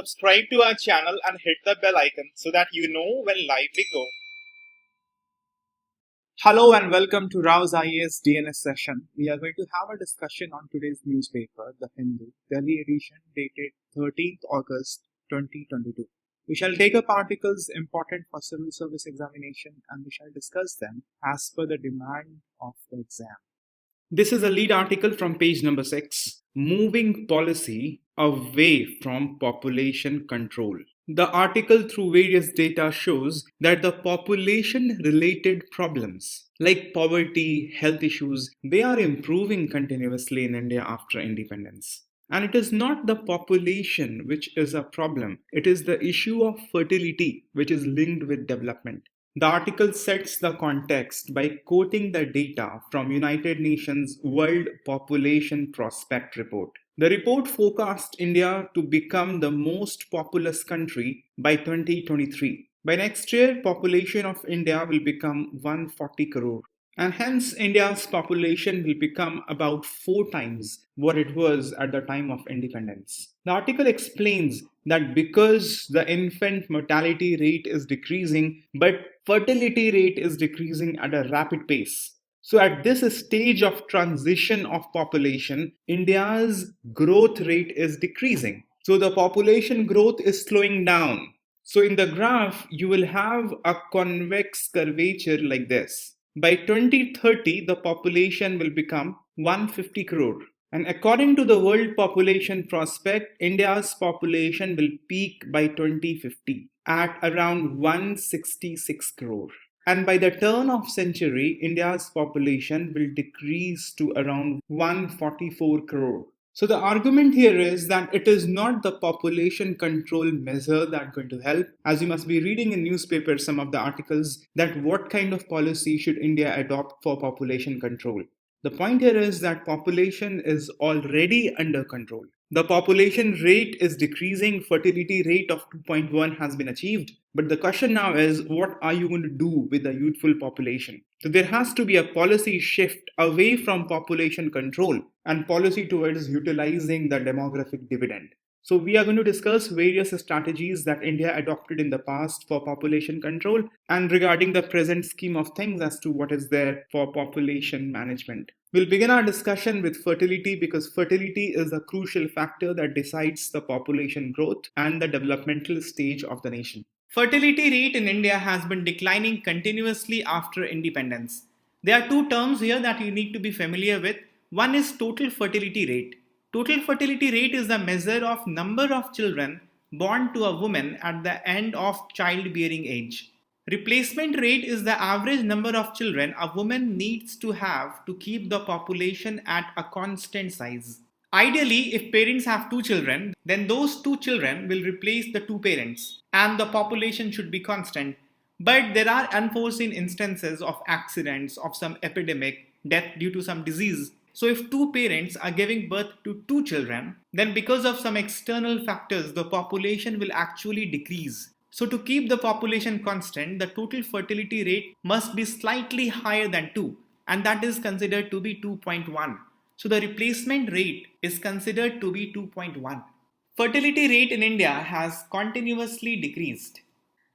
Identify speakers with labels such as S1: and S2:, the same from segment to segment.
S1: subscribe to our channel and hit the bell icon so that you know when live we go. Hello and welcome to RAU'S IAS DNS session. We are going to have a discussion on today's newspaper, The Hindu, Delhi edition dated 13th August 2022. We shall take up articles important for civil service examination and we shall discuss them as per the demand of the exam. This is a lead article from page number 6, Moving Policy Away from Population Control. The article through various data shows that the population-related problems like poverty, health issues, they are improving continuously in India after independence. And it is not the population which is a problem, it is the issue of fertility which is linked with development. The article sets the context by quoting the data from United Nations World Population Prospect Report. The report forecast India to become the most populous country by 2023. By next year, population of India will become 140 crore. And hence, India's population will become about 4 times what it was at the time of independence. The article explains that because the infant mortality rate is decreasing, but fertility rate is decreasing at a rapid pace. So at this stage of transition of population, India's growth rate is decreasing. So the population growth is slowing down. So in the graph, you will have a convex curvature like this. By 2030, the population will become 150 crore. And according to the World Population Prospect, India's population will peak by 2050 at around 166 crore. And by the turn of century, India's population will decrease to around 144 crore. So the argument here is that it is not the population control measure that's going to help, as you must be reading in newspapers some of the articles that what kind of policy should India adopt for population control. The point here is that population is already under control. The population rate is decreasing, fertility rate of 2.1 has been achieved. But the question now is, what are you going to do with the youthful population? So there has to be a policy shift away from population control and policy towards utilizing the demographic dividend. So we are going to discuss various strategies that India adopted in the past for population control and regarding the present scheme of things as to what is there for population management. We'll begin our discussion with fertility because fertility is a crucial factor that decides the population growth and the developmental stage of the nation. Fertility rate in India has been declining continuously after independence. There are two terms here that you need to be familiar with. One is total fertility rate. Total fertility rate is the measure of number of children born to a woman at the end of childbearing age. Replacement rate is the average number of children a woman needs to have to keep the population at a constant size. Ideally, if parents have 2 children, then those 2 children will replace the 2 parents and the population should be constant. But there are unforeseen instances of accidents, of some epidemic, death due to some disease. So if 2 parents are giving birth to 2 children, then because of some external factors, the population will actually decrease. So to keep the population constant, the total fertility rate must be slightly higher than 2, and that is considered to be 2.1. So the replacement rate is considered to be 2.1. Fertility rate in India has continuously decreased.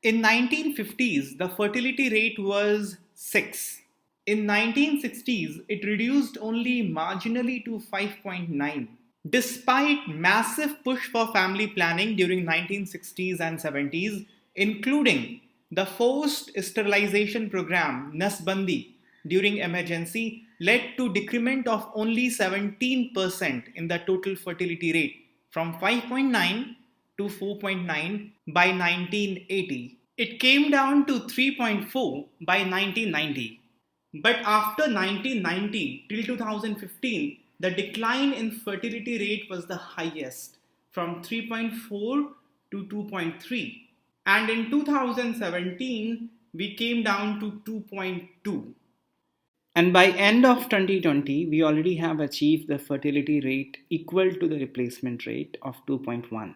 S1: In 1950s, the fertility rate was 6. In 1960s, it reduced only marginally to 5.9. Despite massive push for family planning during 1960s and 70s, including the forced sterilization program Nasbandi during emergency led to decrement of only 17% in the total fertility rate from 5.9 to 4.9 by 1980. It came down to 3.4 by 1990. But after 1990 till 2015, the decline in fertility rate was the highest, from 3.4 to 2.3. And in 2017, we came down to 2.2. And by end of 2020, we already have achieved the fertility rate equal to the replacement rate of 2.1.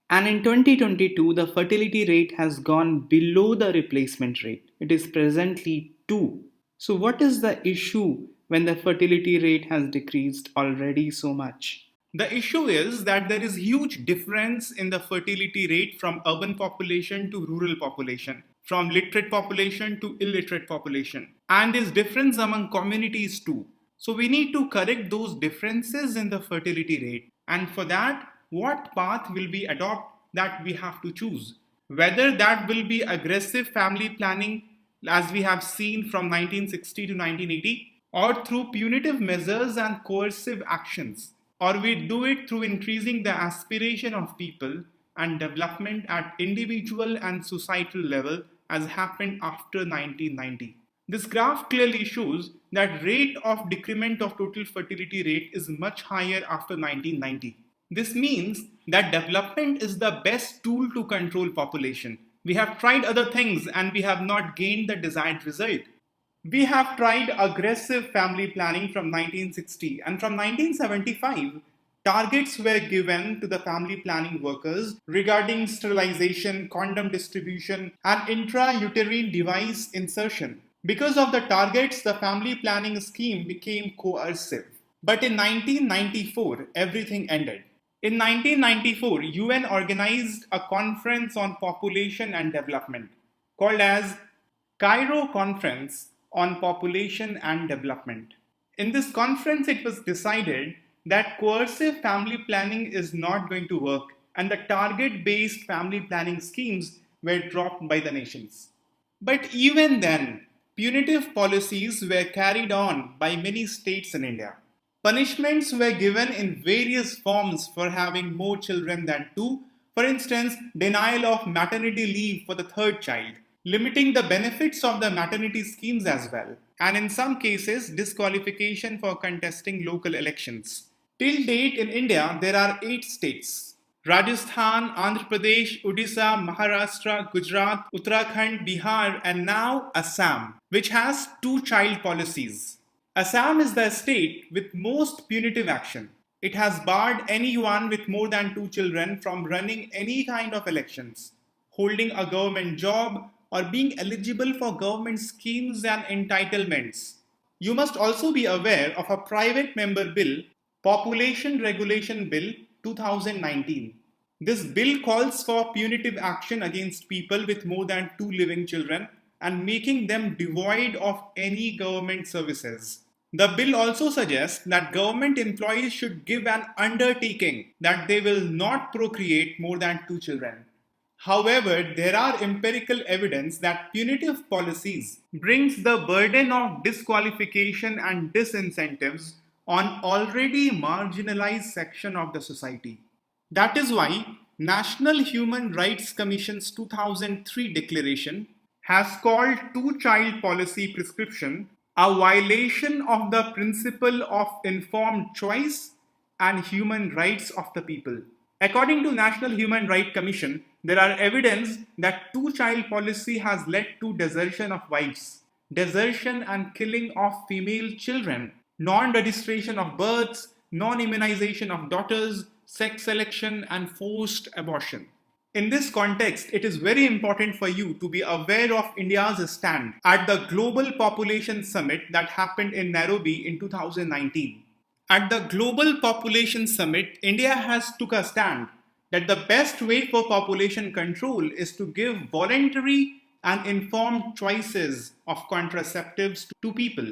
S1: And in 2022, the fertility rate has gone below the replacement rate. It is presently 2. So what is the issue when the fertility rate has decreased already so much? The issue is that there is huge difference in the fertility rate from urban population to rural population, from literate population to illiterate population, and there's difference among communities too. So we need to correct those differences in the fertility rate, and for that, what path will we adopt, that we have to choose. Whether that will be aggressive family planning as we have seen from 1960 to 1980, or through punitive measures and coercive actions, or we do it through increasing the aspiration of people and development at individual and societal level as happened after 1990. This graph clearly shows that rate of decrement of total fertility rate is much higher after 1990. This means that development is the best tool to control population. We have tried other things and we have not gained the desired result. We have tried aggressive family planning from 1960, and from 1975, targets were given to the family planning workers regarding sterilization, condom distribution, and intrauterine device insertion. Because of the targets, the family planning scheme became coercive. But in 1994, everything ended. In 1994, UN organized a conference on population and development called as Cairo Conference on Population and Development. In this conference, it was decided that coercive family planning is not going to work, and the target-based family planning schemes were dropped by the nations. But even then, punitive policies were carried on by many states in India. Punishments were given in various forms for having more children than two. For instance, denial of maternity leave for the third child, limiting the benefits of the maternity schemes as well, and in some cases, disqualification for contesting local elections. Till date in India, there are 8 states: Rajasthan, Andhra Pradesh, Odisha, Maharashtra, Gujarat, Uttarakhand, Bihar, and now Assam, which has 2-child policies. Assam is the state with most punitive action. It has barred anyone with more than 2 children from running any kind of elections, holding a government job, or being eligible for government schemes and entitlements. You must also be aware of a private member bill, Population Regulation Bill 2019. This bill calls for punitive action against people with more than 2 living children and making them devoid of any government services. The bill also suggests that government employees should give an undertaking that they will not procreate more than 2 children. However, there are empirical evidence that punitive policies brings the burden of disqualification and disincentives on already marginalized section of the society. That is why National Human Rights Commission's 2003 declaration has called 2-child policy prescription a violation of the principle of informed choice and human rights of the people. According to National Human Rights Commission, there are evidence that 2-child policy has led to desertion of wives, desertion and killing of female children, non-registration of births, non-immunization of daughters, sex selection, and forced abortion. In this context, it is very important for you to be aware of India's stand at the Global Population Summit that happened in Nairobi in 2019. At the Global Population Summit, India has took a stand that the best way for population control is to give voluntary and informed choices of contraceptives to people.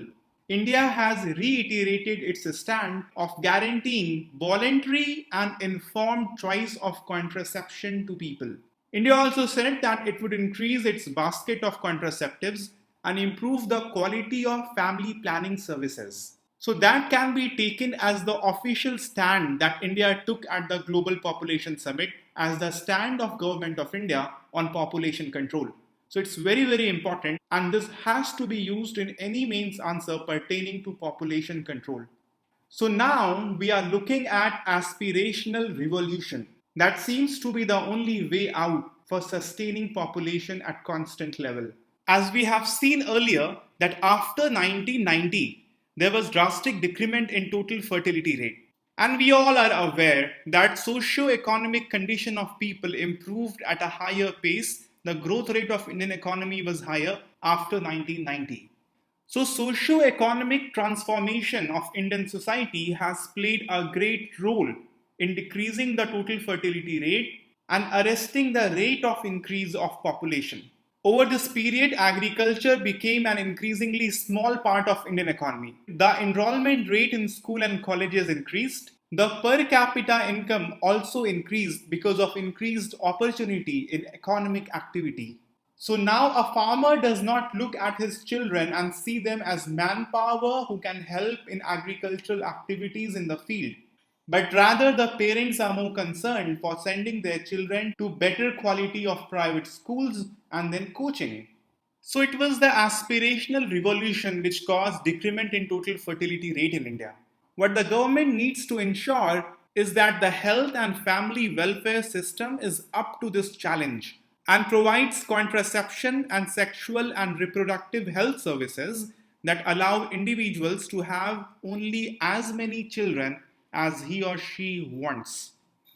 S1: India has reiterated its stand of guaranteeing voluntary and informed choice of contraception to people. India also said that it would increase its basket of contraceptives and improve the quality of family planning services. So that can be taken as the official stand that India took at the Global Population Summit as the stand of Government of India on population control. So it's very, very important, and this has to be used in any means answer pertaining to population control. So now we are looking at aspirational revolution. That seems to be the only way out for sustaining population at constant level. As we have seen earlier that after 1990, there was drastic decrement in total fertility rate. And we all are aware that socio-economic condition of people improved at a higher pace. The growth rate of Indian economy was higher after 1990. So socio-economic transformation of Indian society has played a great role in decreasing the total fertility rate and arresting the rate of increase of population. Over this period, agriculture became an increasingly small part of Indian economy. The enrollment rate in school and colleges increased. The per capita income also increased because of increased opportunity in economic activity. So now a farmer does not look at his children and see them as manpower who can help in agricultural activities in the field, but rather the parents are more concerned for sending their children to better quality of private schools and then coaching. So it was the aspirational revolution which caused decrement in total fertility rate in India. What the government needs to ensure is that the health and family welfare system is up to this challenge and provides contraception and sexual and reproductive health services that allow individuals to have only as many children as he or she wants.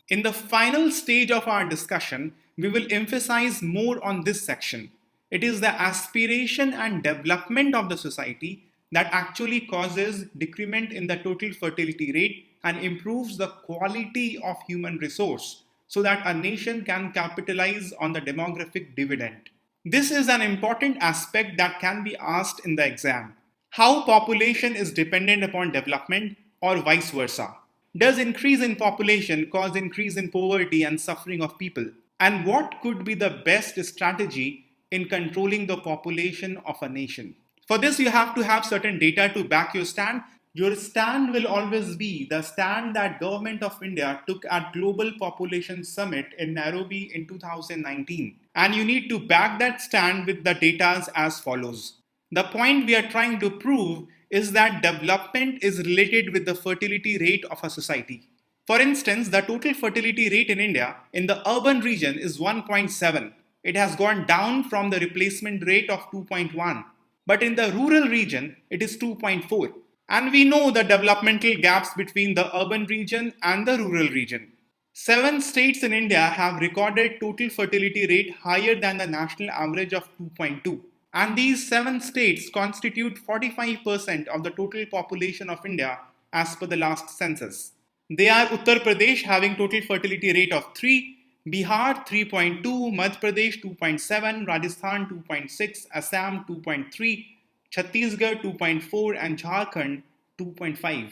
S1: In the final stage of our discussion, we will emphasize more on this section. It is the aspiration and development of the society that actually causes decrement in the total fertility rate and improves the quality of human resource so that a nation can capitalize on the demographic dividend. This is an important aspect that can be asked in the exam. How population is dependent upon development or vice versa? Does increase in population cause increase in poverty and suffering of people? And what could be the best strategy in controlling the population of a nation? For this, you have to have certain data to back your stand. Your stand will always be the stand that Government of India took at Global Population Summit in Nairobi in 2019. And you need to back that stand with the data as follows. The point we are trying to prove is that development is related with the fertility rate of a society. For instance, the total fertility rate in India in the urban region is 1.7. It has gone down from the replacement rate of 2.1. But in the rural region, it is 2.4. And we know the developmental gaps between the urban region and the rural region. 7 states in India have recorded total fertility rate higher than the national average of 2.2. And these 7 states constitute 45% of the total population of India as per the last census. They are Uttar Pradesh having total fertility rate of 3, Bihar 3.2, Madhya Pradesh 2.7, Rajasthan 2.6, Assam 2.3, Chhattisgarh 2.4 and Jharkhand 2.5.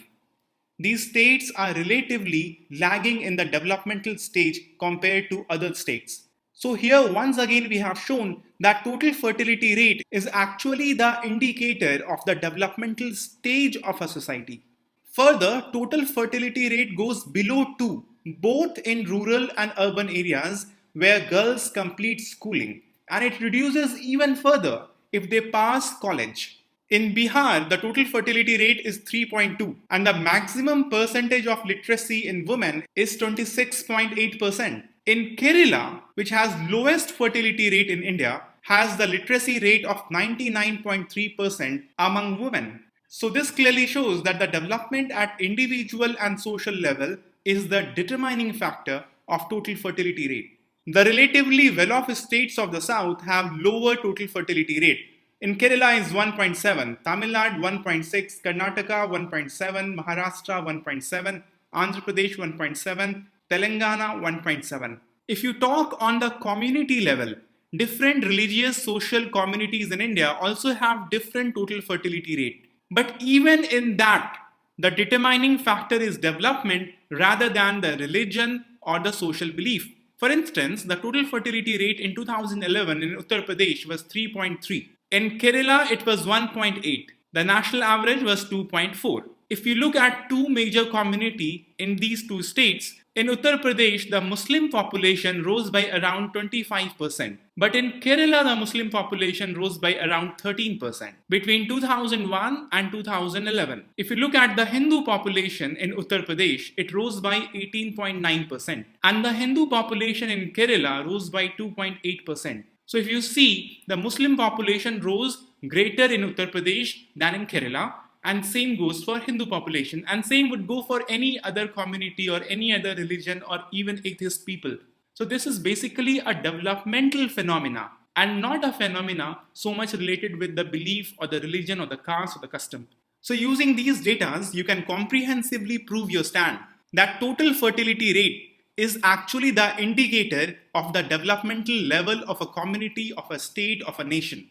S1: These states are relatively lagging in the developmental stage compared to other states. So here once again we have shown that total fertility rate is actually the indicator of the developmental stage of a society. Further, total fertility rate goes below 2, both in rural and urban areas where girls complete schooling, and it reduces even further if they pass college. In Bihar, the total fertility rate is 3.2 and the maximum percentage of literacy in women is 26.8%. In Kerala, which has lowest fertility rate in India, has the literacy rate of 99.3% among women. So this clearly shows that the development at individual and social level is the determining factor of total fertility rate. The relatively well-off states of the south have lower total fertility rate. In Kerala is 1.7, Tamil Nadu 1.6, Karnataka 1.7, Maharashtra 1.7, Andhra Pradesh 1.7, Telangana 1.7. If you talk on the community level, different religious social communities in India also have different total fertility rate. But even in that, the determining factor is development rather than the religion or the social belief. For instance, the total fertility rate in 2011 in Uttar Pradesh was 3.3. In Kerala, it was 1.8. The national average was 2.4. If you look at two major communities in these two states, in Uttar Pradesh, the Muslim population rose by around 25%. But in Kerala, the Muslim population rose by around 13% between 2001 and 2011. If you look at the Hindu population in Uttar Pradesh, it rose by 18.9%. And the Hindu population in Kerala rose by 2.8%. So if you see, the Muslim population rose greater in Uttar Pradesh than in Kerala, and same goes for Hindu population, and same would go for any other community or any other religion or even atheist people. So this is basically a developmental phenomena and not a phenomena so much related with the belief or the religion or the caste or the custom. So using these data, you can comprehensively prove your stand. that total fertility rate is actually the indicator of the developmental level of a community, of a state, of a nation.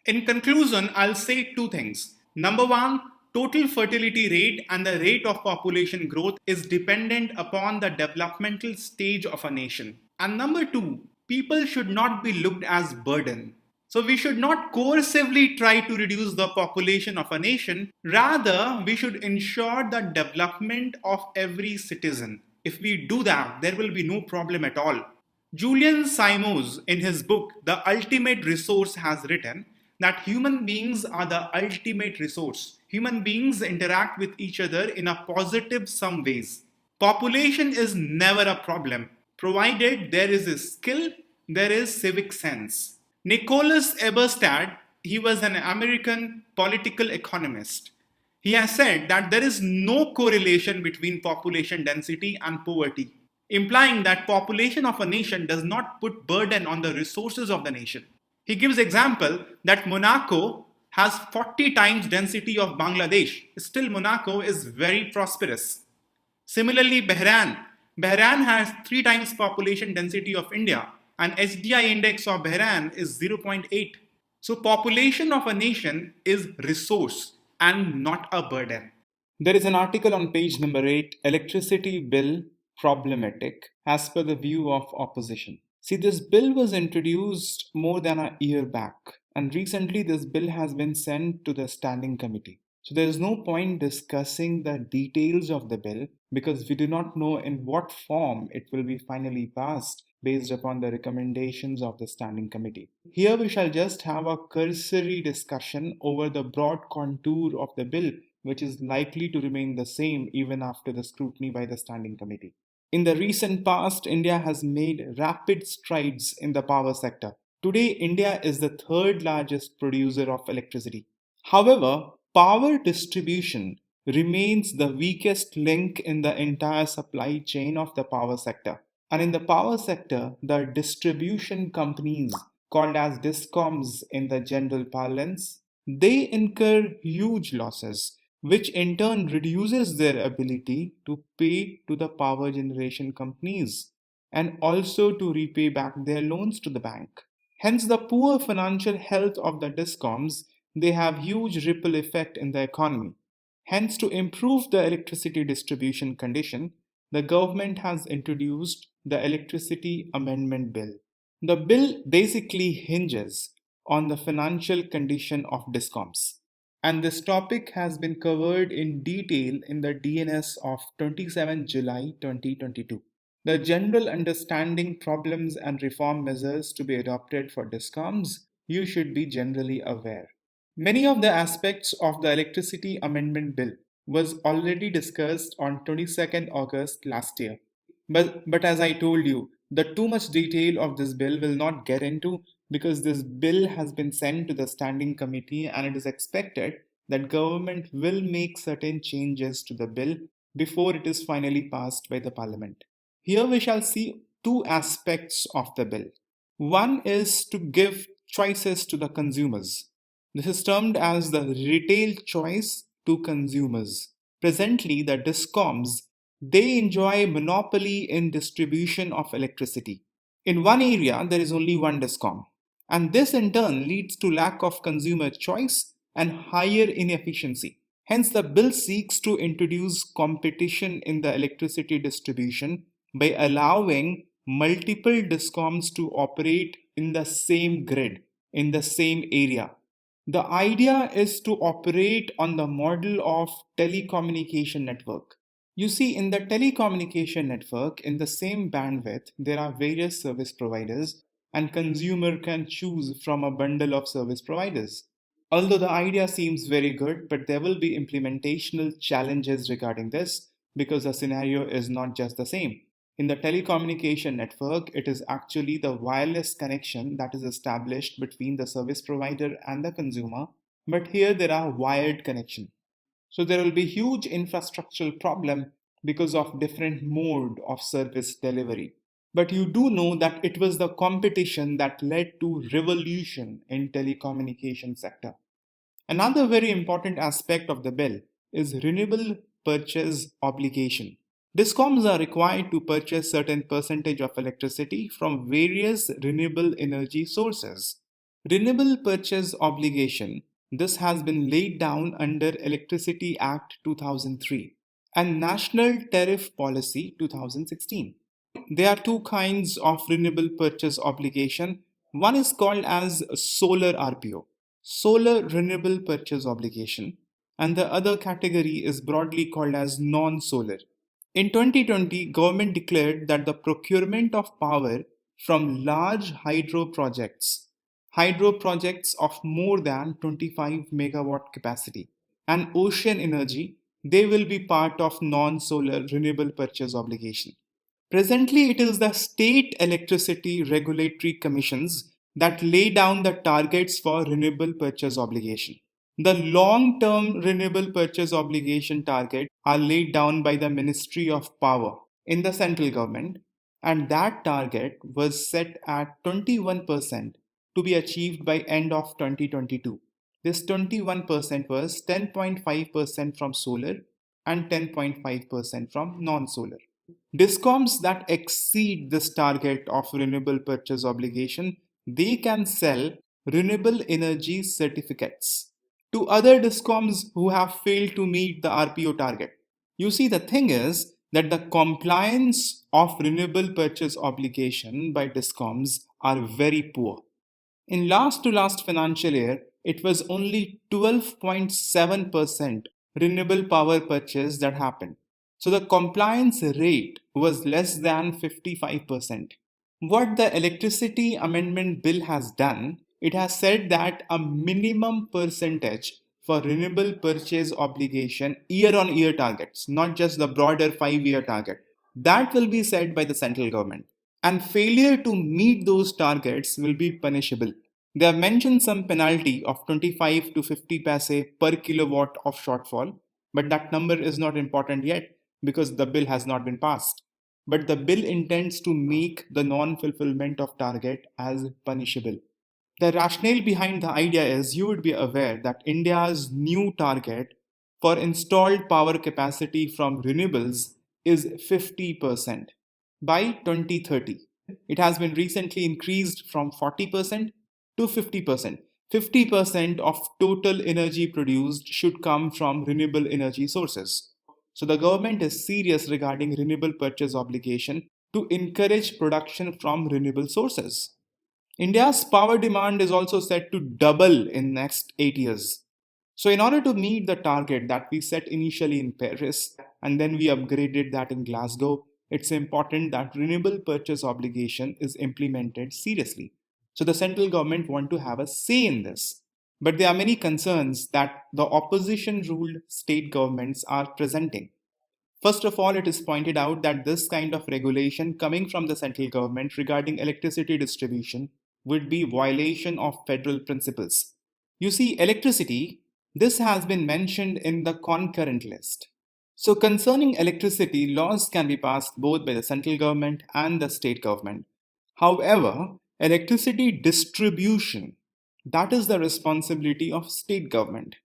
S1: In conclusion, I'll say two things. Number one, total fertility rate and the rate of population growth is dependent upon the developmental stage of a nation. And number two, people should not be looked as burden. So we should not coercively try to reduce the population of a nation. Rather, we should ensure the development of every citizen. If we do that, there will be no problem at all. Julian Simons, in his book The Ultimate Resource, has written that human beings are the ultimate resource. Human beings interact with each other in a positive some ways. Population is never a problem, provided there is a skill, there is civic sense. Nicholas Eberstadt, he was an American political economist. He has said that there is no correlation between population density and poverty, implying that population of a nation does not put burden on the resources of the nation. He gives example that Monaco has 40 times density of Bangladesh. Still Monaco is very prosperous. Similarly, Bahrain has 3 times population density of India and HDI index of Bahrain is 0.8. So population of a nation is resource and not a burden. There is an article on page number 8, Electricity Bill Problematic, as per the view of opposition. See, this bill was introduced more than a year back, and recently this bill has been sent to the standing committee. So there is no point discussing the details of the bill because we do not know in what form it will be finally passed based upon the recommendations of the standing committee. Here we shall just have a cursory discussion over the broad contour of the bill, which is likely to remain the same even after the scrutiny by the standing committee. In the recent past, India has made rapid strides in the power sector. Today, India is the third largest producer of electricity. However, power distribution remains the weakest link in the entire supply chain of the power sector. And in the power sector, the distribution companies, called as DISCOMS in the general parlance, they incur huge losses, which in turn reduces their ability to pay to the power generation companies and also to repay back their loans to the bank. Hence, the poor financial health of the DISCOMs, they have huge ripple effect in the economy. Hence, to improve the electricity distribution condition, the government has introduced the Electricity Amendment Bill. The bill basically hinges on the financial condition of DISCOMs. And this topic has been covered in detail in the DNS of 27 July 2022. The general understanding, problems and reform measures to be adopted for DISCOMs, you should be generally aware. Many of the aspects of the Electricity Amendment Bill was already discussed on 22nd August last year. But as I told you, the too much detail of this bill will not get into because this bill has been sent to the standing committee and it is expected that government will make certain changes to the bill before it is finally passed by the parliament. Here we shall see two aspects of the bill. One is to give choices to the consumers. This is termed as the retail choice to consumers. Presently, the DISCOMs, they enjoy monopoly in distribution of electricity. In one area, there is only one DISCOM, and this in turn leads to lack of consumer choice and higher inefficiency. Hence, the bill seeks to introduce competition in the electricity distribution by allowing multiple DISCOMs to operate in the same grid, in the same area. The idea is to operate on the model of telecommunication network. You see, in the telecommunication network, in the same bandwidth, there are various service providers and consumer can choose from a bundle of service providers. Although the idea seems very good, but there will be implementational challenges regarding this because the scenario is not just the same. In the telecommunication network, it is actually the wireless connection that is established between the service provider and the consumer, but here there are wired connection. So there will be huge infrastructural problem because of different mode of service delivery. But you do know that it was the competition that led to revolution in telecommunication sector. Another very important aspect of the bill is renewable purchase obligation. DISCOMs are required to purchase certain percentage of electricity from various renewable energy sources. Renewable purchase obligation. This has been laid down under Electricity Act 2003 and National Tariff Policy 2016. There are two kinds of renewable purchase obligation. One is called as solar RPO, solar renewable purchase obligation, and the other category is broadly called as non-solar. In 2020, government declared that the procurement of power from large hydro projects of more than 25 megawatt capacity, and ocean energy, they will be part of non-solar renewable purchase obligation. Presently, it is the state electricity regulatory commissions that lay down the targets for renewable purchase obligation. The long term renewable purchase obligation targets are laid down by the Ministry of Power in the central government, and that target was set at 21% to be achieved by end of 2022. This 21% was 10.5% from solar and 10.5% from non solar. DISCOMs that exceed this target of renewable purchase obligation, they can sell renewable energy certificates to other DISCOMs who have failed to meet the RPO target. You see, the thing is that the compliance of renewable purchase obligation by DISCOMs are very poor. In last to last financial year, it was only 12.7% renewable power purchase that happened. So the compliance rate was less than 55%. What the Electricity Amendment Bill has done, it has said that a minimum percentage for renewable purchase obligation year on year targets, not just the broader 5-year target, that will be set by the central government. And failure to meet those targets will be punishable. They have mentioned some penalty of 25 to 50 paise per kilowatt of shortfall, but that number is not important yet because the bill has not been passed. But the bill intends to make the non-fulfillment of target as punishable. The rationale behind the idea is you would be aware that India's new target for installed power capacity from renewables is 50% by 2030. It has been recently increased from 40% to 50%. 50% of total energy produced should come from renewable energy sources. So the government is serious regarding renewable purchase obligation to encourage production from renewable sources. India's power demand is also set to double in next 8 years. So in order to meet the target that we set initially in Paris and then we upgraded that in Glasgow, it's important that renewable purchase obligation is implemented seriously. So the central government want to have a say in this. But there are many concerns that the opposition ruled state governments are presenting. First of all, it is pointed out that this kind of regulation coming from the central government regarding electricity distribution would be violation of federal principles. You see, electricity, this has been mentioned in the concurrent list. So concerning electricity, laws can be passed both by the central government and the state government. However, electricity distribution, that is the responsibility of state government.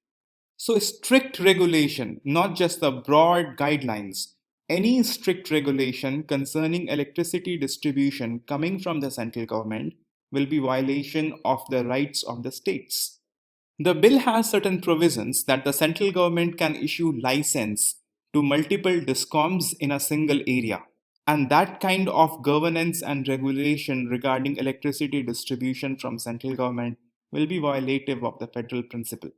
S1: So, strict regulation, not just the broad guidelines, any strict regulation concerning electricity distribution coming from the central government will be violation of the rights of the states. The bill has certain provisions that the central government can issue license to multiple DISCOMs in a single area. And that kind of governance and regulation regarding electricity distribution from central government will be violative of the federal principle.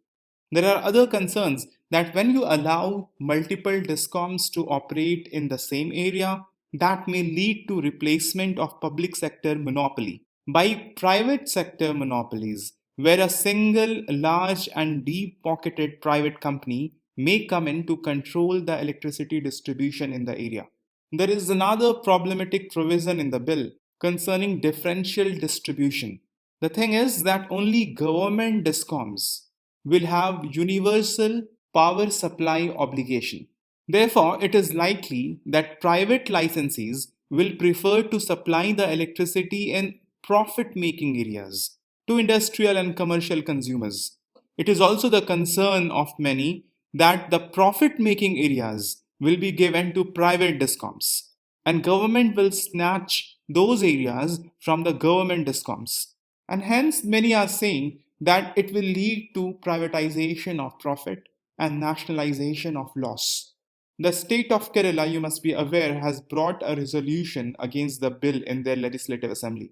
S1: There are other concerns that when you allow multiple DISCOMs to operate in the same area, that may lead to replacement of public sector monopoly by private sector monopolies, where a single large and deep-pocketed private company may come in to control the electricity distribution in the area. There is another problematic provision in the bill concerning differential distribution. The thing is that only government DISCOMs will have universal power supply obligation. Therefore, it is likely that private licensees will prefer to supply the electricity in profit-making areas to industrial and commercial consumers. It is also the concern of many that the profit-making areas will be given to private DISCOMS, and government will snatch those areas from the government DISCOMS. And hence, many are saying that it will lead to privatization of profit and nationalization of loss. The state of Kerala, you must be aware, has brought a resolution against the bill in their legislative assembly.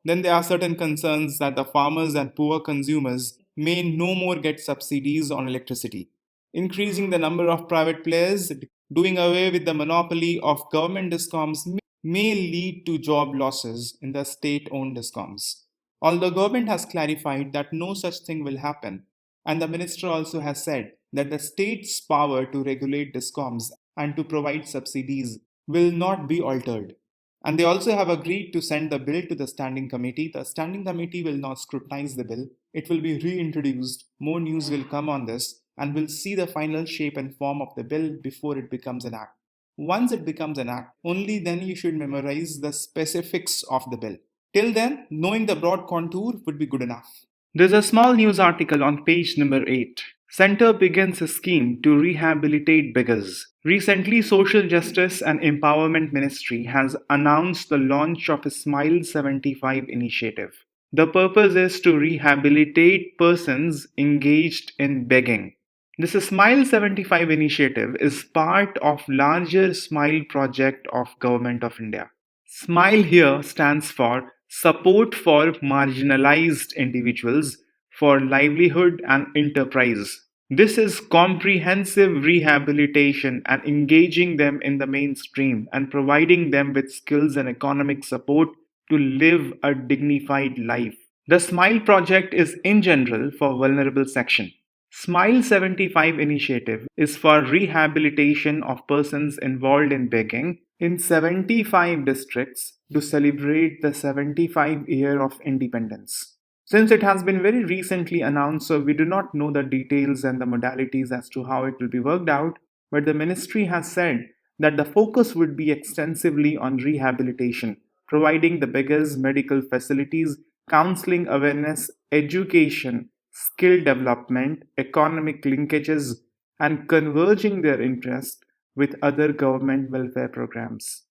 S1: Then there are certain concerns that the farmers and poor consumers may no more get subsidies on electricity. Increasing the number of private players, doing away with the monopoly of government DISCOMs may lead to job losses in the state-owned DISCOMs. Although government has clarified that no such thing will happen, and the minister also has said that the state's power to regulate DISCOMs and to provide subsidies will not be altered. And they also have agreed to send the bill to the standing committee. The standing committee will not scrutinize the bill. It will be reintroduced. More news will come on this, and we'll see the final shape and form of the bill before it becomes an act. Once it becomes an act, only then you should memorize the specifics of the bill. Till then, knowing the broad contour would be good enough. There's a small news article on page number 8. Centre begins a scheme to rehabilitate beggars. Recently, Social Justice and Empowerment Ministry has announced the launch of a Smile 75 initiative. The purpose is to rehabilitate persons engaged in begging. This Smile 75 initiative is part of larger Smile project of Government of India. Smile here stands for Support for Marginalized Individuals for Livelihood and Enterprise. This is comprehensive rehabilitation and engaging them in the mainstream and providing them with skills and economic support to live a dignified life. The Smile project is in general for vulnerable section. Smile 75 initiative is for rehabilitation of persons involved in begging in 75 districts to celebrate the 75 year of independence. Since it has been very recently announced, so we do not know the details and the modalities as to how it will be worked out, but the ministry has said that the focus would be extensively on rehabilitation, providing the beggars medical facilities, counseling awareness, education, skill development, economic linkages, and converging their interest with other government welfare programs.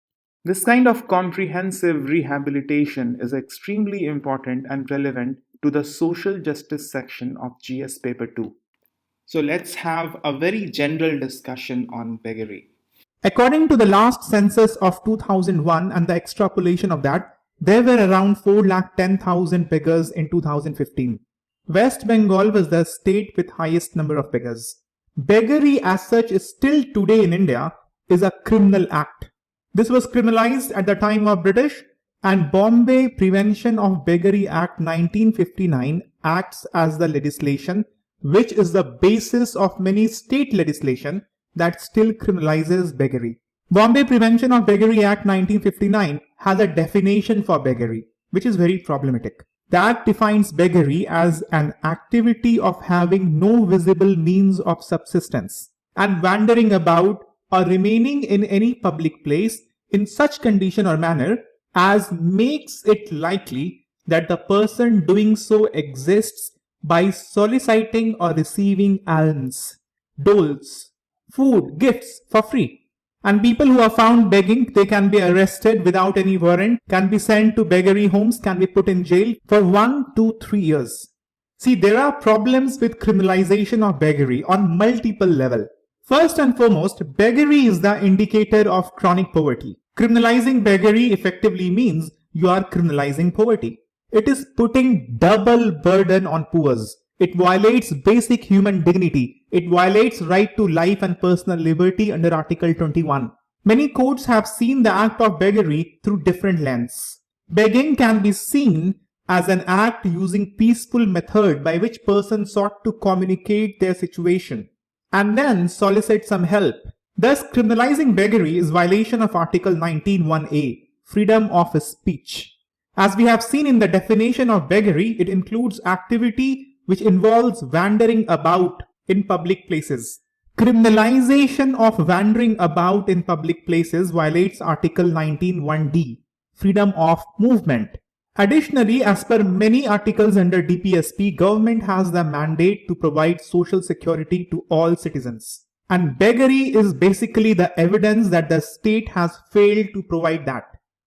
S1: This kind of comprehensive rehabilitation is extremely important and relevant to the social justice section of GS paper 2. So let's have a very general discussion on beggary. According to the last census of 2001 and the extrapolation of that, there were around 410,000 beggars in 2015. West Bengal was the state with highest number of beggars. Beggary as such is still today in India is a criminal act. This was criminalized at the time of British, and Bombay Prevention of Beggary Act 1959 acts as the legislation which is the basis of many state legislation that still criminalizes beggary. Bombay Prevention of Beggary Act 1959 has a definition for beggary, which is very problematic. The Act defines beggary as an activity of having no visible means of subsistence and wandering about or remaining in any public place in such condition or manner as makes it likely that the person doing so exists by soliciting or receiving alms, doles, food, gifts for free. And people who are found begging, they can be arrested without any warrant, can be sent to beggary homes, can be put in jail for 1 to 3 years. See, there are problems with criminalization of beggary on multiple levels. First and foremost, beggary is the indicator of chronic poverty. Criminalizing beggary effectively means you are criminalizing poverty. It is putting double burden on poors. It violates basic human dignity. It violates right to life and personal liberty under Article 21. Many courts have seen the act of beggary through different lenses. Begging can be seen as an act using peaceful method by which person sought to communicate their situation and then solicit some help. Thus, criminalizing beggary is violation of Article 19(1)(a), freedom of speech. As we have seen in the definition of beggary, it includes activity which involves wandering about in public places. Criminalization of wandering about in public places violates Article 19(1)(d), freedom of movement. Additionally, as per many articles under DPSP, government has the mandate to provide social security to all citizens.
S2: And beggary is basically the evidence that the state has failed to provide that.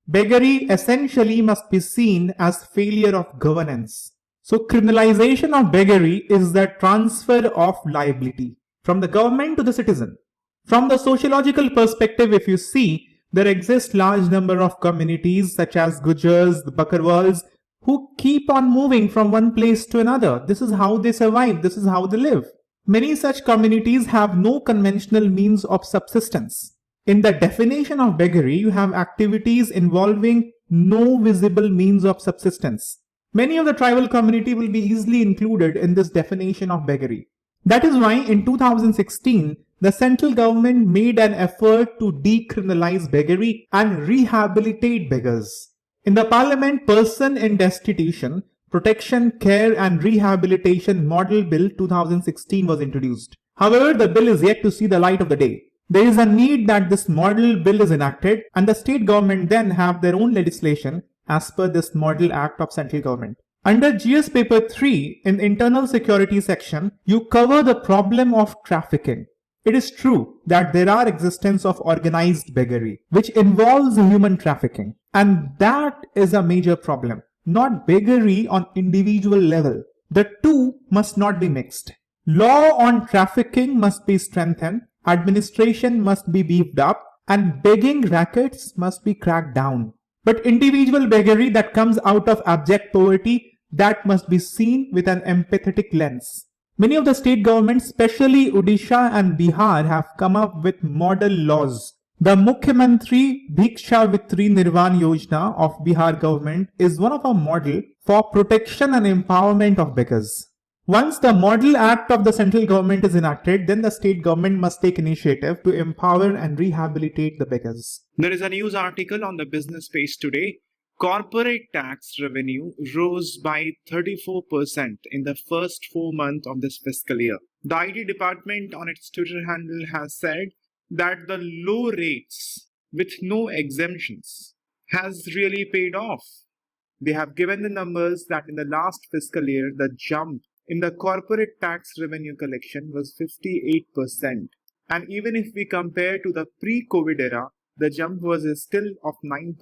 S2: Beggary essentially must be seen as failure of governance. So criminalization of beggary is the transfer of liability from the government to the citizen. From the sociological perspective, if you see, there exist large number of communities such as Gujars, the Bakarwals, who keep on moving from one place to another. This is how they survive. This is how they live. Many such communities have no conventional means of subsistence. In the definition of beggary, you have activities involving no visible means of subsistence. Many of the tribal community will be easily included in this definition of beggary. That is why in 2016, the central government made an effort to decriminalize beggary and rehabilitate beggars. In the Parliament Person in Destitution, Protection, Care and Rehabilitation Model Bill 2016 was introduced. However, the bill is yet to see the light of the day. There is a need that this model bill is enacted and the state government then have their own legislation as per this Model Act of Central Government. Under GS Paper 3, in the Internal Security section, you cover the problem of trafficking. It is true that there are existence of organized beggary, which involves human trafficking. And that is a major problem, not beggary on individual level. The two must not be mixed. Law on trafficking must be strengthened, administration must be beefed up, and begging rackets must be cracked down. But individual beggary that comes out of abject poverty, that must be seen with an empathetic lens. Many of the state governments, especially Odisha and Bihar, have come up with model laws. The Mukhyamantri Bhiksha Vitri Nirvan Yojana of Bihar government is one of a model for protection and empowerment of beggars. Once the Model Act of the central government is enacted, then the state government must take initiative to empower and rehabilitate the beggars.
S1: There is a news article on the business page today. Corporate tax revenue rose by 34% in the first 4 months of this fiscal year. The IT department on its Twitter handle has said that the low rates with no exemptions has really paid off. They have given the numbers that in the last fiscal year, the jump in the corporate tax revenue collection was 58%. And even if we compare to the pre-COVID era, the jump was still of 9%.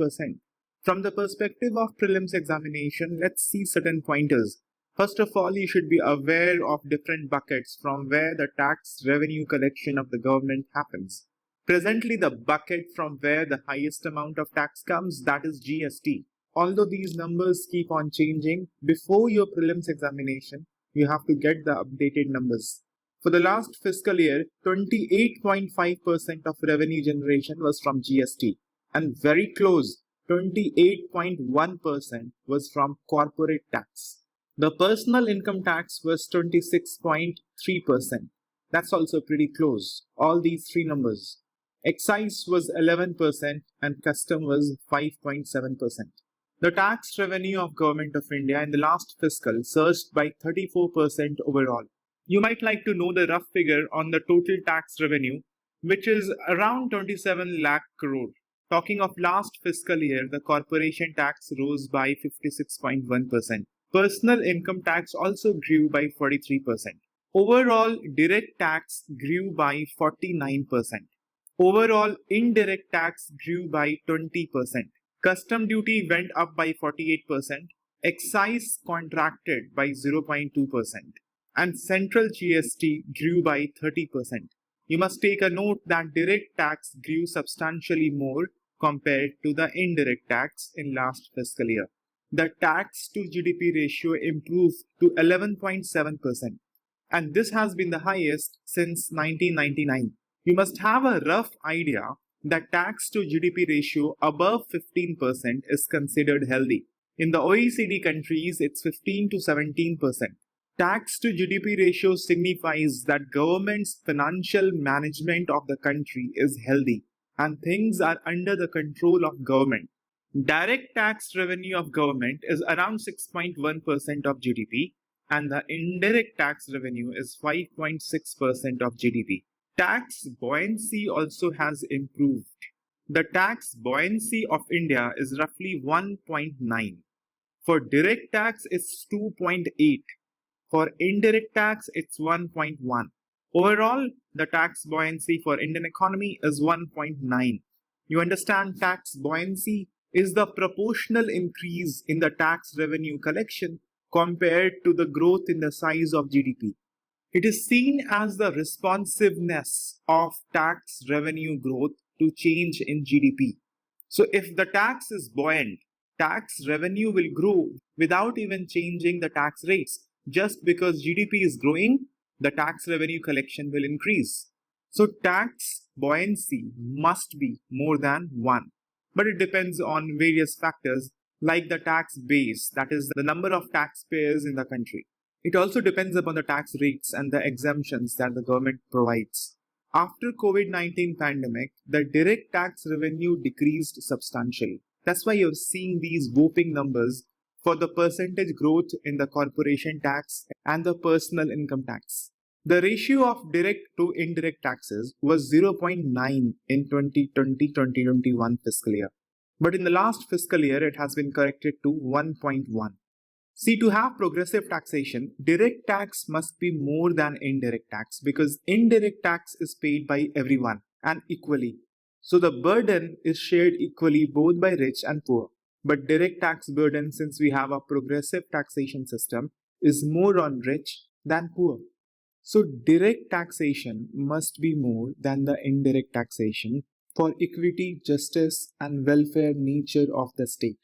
S1: From the perspective of prelims examination, let's see certain pointers. First of all, you should be aware of different buckets from where the tax revenue collection of the government happens. Presently, the bucket from where the highest amount of tax comes, that is GST. Although these numbers keep on changing, before your prelims examination, you have to get the updated numbers. For the last fiscal year, 28.5% of revenue generation was from GST, and very close, 28.1% was from corporate tax. The personal income tax was 26.3%. That's also pretty close, all these three numbers. Excise was 11% and custom was 5.7%. The tax revenue of Government of India in the last fiscal surged by 34% overall. You might like to know the rough figure on the total tax revenue, which is around 27 lakh crore. Talking of last fiscal year, the corporation tax rose by 56.1%. Personal income tax also grew by 43%. Overall, direct tax grew by 49%. Overall, indirect tax grew by 20%. Custom duty went up by 48%. Excise contracted by 0.2%. And central GST grew by 30%. You must take a note that direct tax grew substantially more compared to the indirect tax in last fiscal year. The tax to GDP ratio improved to 11.7%, and this has been the highest since 1999. You must have a rough idea that tax to GDP ratio above 15% is considered healthy. In the OECD countries, it's 15 to 17%. Tax to GDP ratio signifies that government's financial management of the country is healthy and things are under the control of government. Direct tax revenue of government is around 6.1% of GDP and the indirect tax revenue is 5.6% of GDP. Tax buoyancy also has improved. The tax buoyancy of India is roughly 1.9. For direct tax, it's 2.8. For indirect tax, it's 1.1. Overall, the tax buoyancy for Indian economy is 1.9. You understand, tax buoyancy is the proportional increase in the tax revenue collection compared to the growth in the size of GDP. It is seen as the responsiveness of tax revenue growth to change in GDP. So if the tax is buoyant, tax revenue will grow without even changing the tax rates. Just because GDP is growing, the tax revenue collection will increase. So tax buoyancy must be more than 1. But it depends on various factors like the tax base, that is the number of taxpayers in the country. It also depends upon the tax rates and the exemptions that the government provides. After COVID-19 pandemic, the direct tax revenue decreased substantially. That's why you're seeing these whopping numbers for the percentage growth in the corporation tax and the personal income tax. The ratio of direct to indirect taxes was 0.9 in 2020-2021 fiscal year. But in the last fiscal year, it has been corrected to 1.1. See, to have progressive taxation, direct tax must be more than indirect tax because indirect tax is paid by everyone and equally. So the burden is shared equally both by rich and poor. But direct tax burden, since we have a progressive taxation system, is more on rich than poor. So direct taxation must be more than the indirect taxation for equity, justice, and welfare nature of the state.